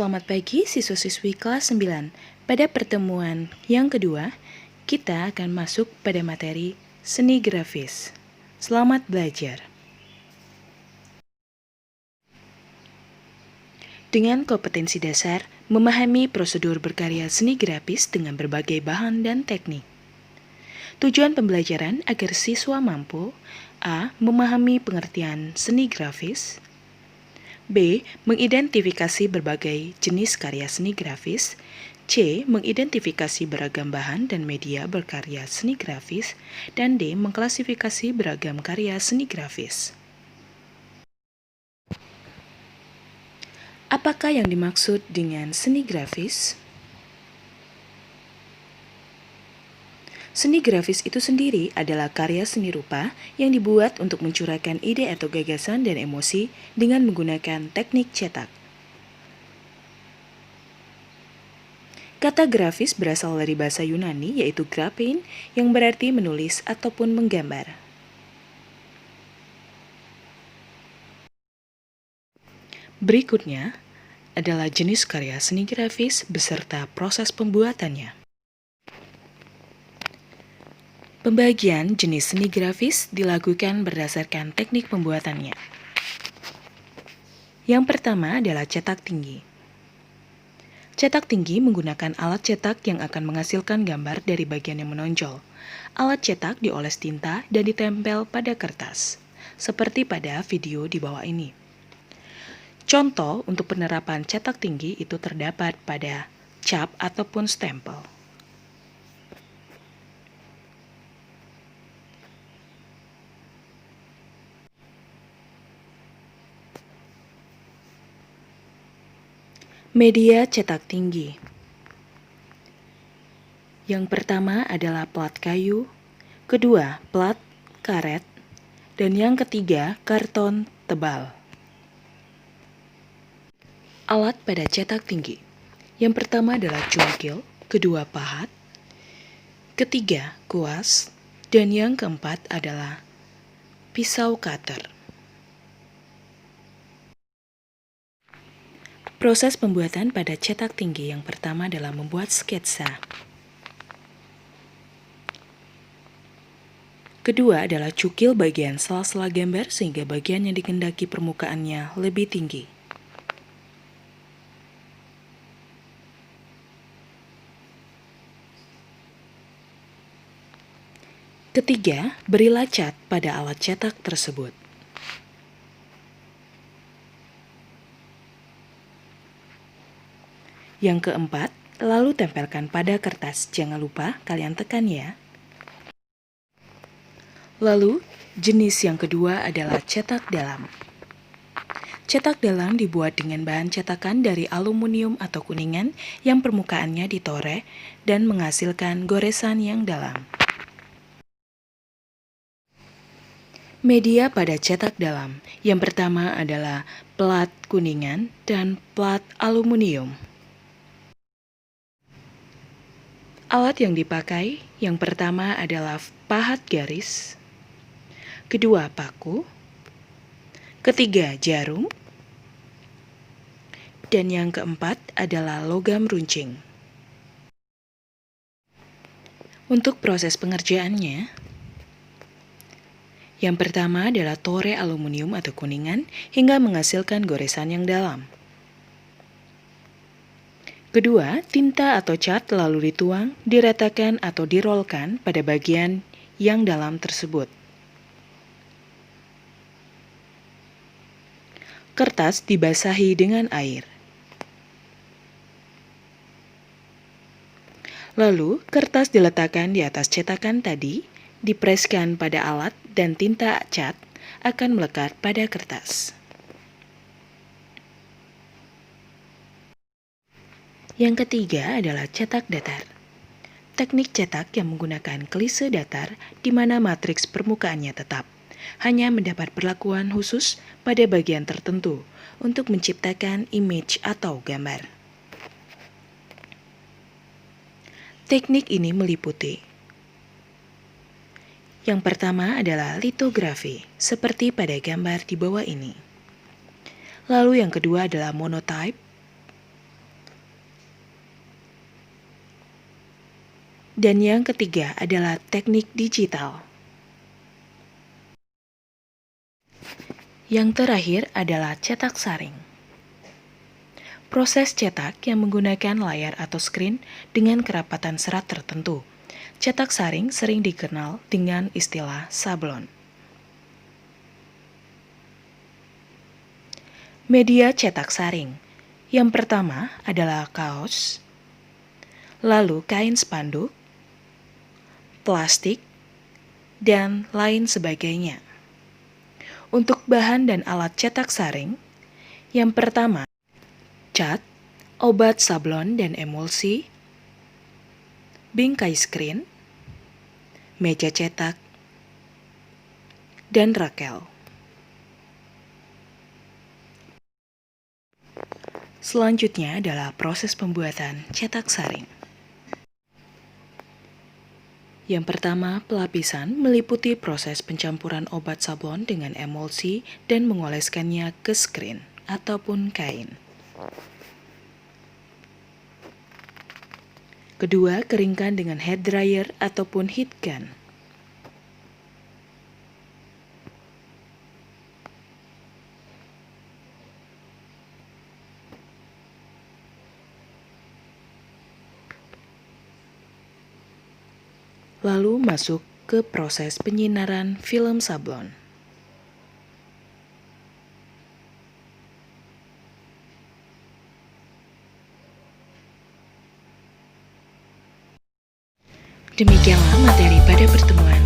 Selamat pagi siswa-siswi kelas 9. Pada pertemuan yang kedua, kita akan masuk pada materi seni grafis. Selamat belajar. Dengan kompetensi dasar, memahami prosedur berkarya seni grafis dengan berbagai bahan dan teknik. Tujuan pembelajaran agar siswa mampu A. Memahami pengertian seni grafis, B. Mengidentifikasi berbagai jenis karya seni grafis, C. Mengidentifikasi beragam bahan dan media berkarya seni grafis, dan D. Mengklasifikasi beragam karya seni grafis. Apakah yang dimaksud dengan seni grafis? Seni grafis itu sendiri adalah karya seni rupa yang dibuat untuk mencurahkan ide atau gagasan dan emosi dengan menggunakan teknik cetak. Kata grafis berasal dari bahasa Yunani yaitu graphein yang berarti menulis ataupun menggambar. Berikutnya adalah jenis karya seni grafis beserta proses pembuatannya. Pembagian jenis seni grafis dilakukan berdasarkan teknik pembuatannya. Yang pertama adalah cetak tinggi. Cetak tinggi menggunakan alat cetak yang akan menghasilkan gambar dari bagian yang menonjol. Alat cetak dioles tinta dan ditempel pada kertas, seperti pada video di bawah ini. Contoh untuk penerapan cetak tinggi itu terdapat pada cap ataupun stempel. Media cetak tinggi. Yang pertama adalah plat kayu, kedua plat karet, dan yang ketiga karton tebal. Alat pada cetak tinggi. Yang pertama adalah cungkil, kedua pahat, ketiga kuas, dan yang keempat adalah pisau cutter. Proses pembuatan pada cetak tinggi yang pertama adalah membuat sketsa. Kedua adalah cukil bagian sela-sela gambar sehingga bagian yang dikehendaki permukaannya lebih tinggi. Ketiga, berilah cat pada alat cetak tersebut. Yang keempat, lalu tempelkan pada kertas. Jangan lupa kalian tekan ya. Lalu, jenis yang kedua adalah cetak dalam. Cetak dalam dibuat dengan bahan cetakan dari aluminium atau kuningan yang permukaannya ditore dan menghasilkan goresan yang dalam. Media pada cetak dalam. Yang pertama adalah plat kuningan dan plat aluminium. Alat yang dipakai yang pertama adalah pahat garis, kedua paku, ketiga jarum, dan yang keempat adalah logam runcing. Untuk proses pengerjaannya, yang pertama adalah tore aluminium atau kuningan hingga menghasilkan goresan yang dalam. Kedua, tinta atau cat lalu dituang, diratakan atau dirolkan pada bagian yang dalam tersebut. Kertas dibasahi dengan air. Lalu, kertas diletakkan di atas cetakan tadi, dipreskan pada alat dan tinta cat akan melekat pada kertas. Yang ketiga adalah cetak datar. Teknik cetak yang menggunakan klise datar di mana matriks permukaannya tetap, hanya mendapat perlakuan khusus pada bagian tertentu untuk menciptakan image atau gambar. Teknik ini meliputi yang pertama adalah litografi, seperti pada gambar di bawah ini. Lalu yang kedua adalah monotype, Dan yang ketiga adalah teknik digital. Yang terakhir adalah cetak saring. Proses cetak yang menggunakan layar atau screen dengan kerapatan serat tertentu. Cetak saring sering dikenal dengan istilah sablon. Media cetak saring. Yang pertama adalah kaos, lalu kain spanduk, plastik, dan lain sebagainya. Untuk bahan dan alat cetak saring, yang pertama, cat, obat sablon dan emulsi, bingkai screen, meja cetak, dan rakel. Selanjutnya adalah proses pembuatan cetak saring. Yang pertama, pelapisan meliputi proses pencampuran obat sablon dengan emulsi dan mengoleskannya ke screen ataupun kain. Kedua, keringkan dengan hair dryer ataupun heat gun. Lalu masuk ke proses penyinaran film sablon. Demikianlah materi pada pertemuan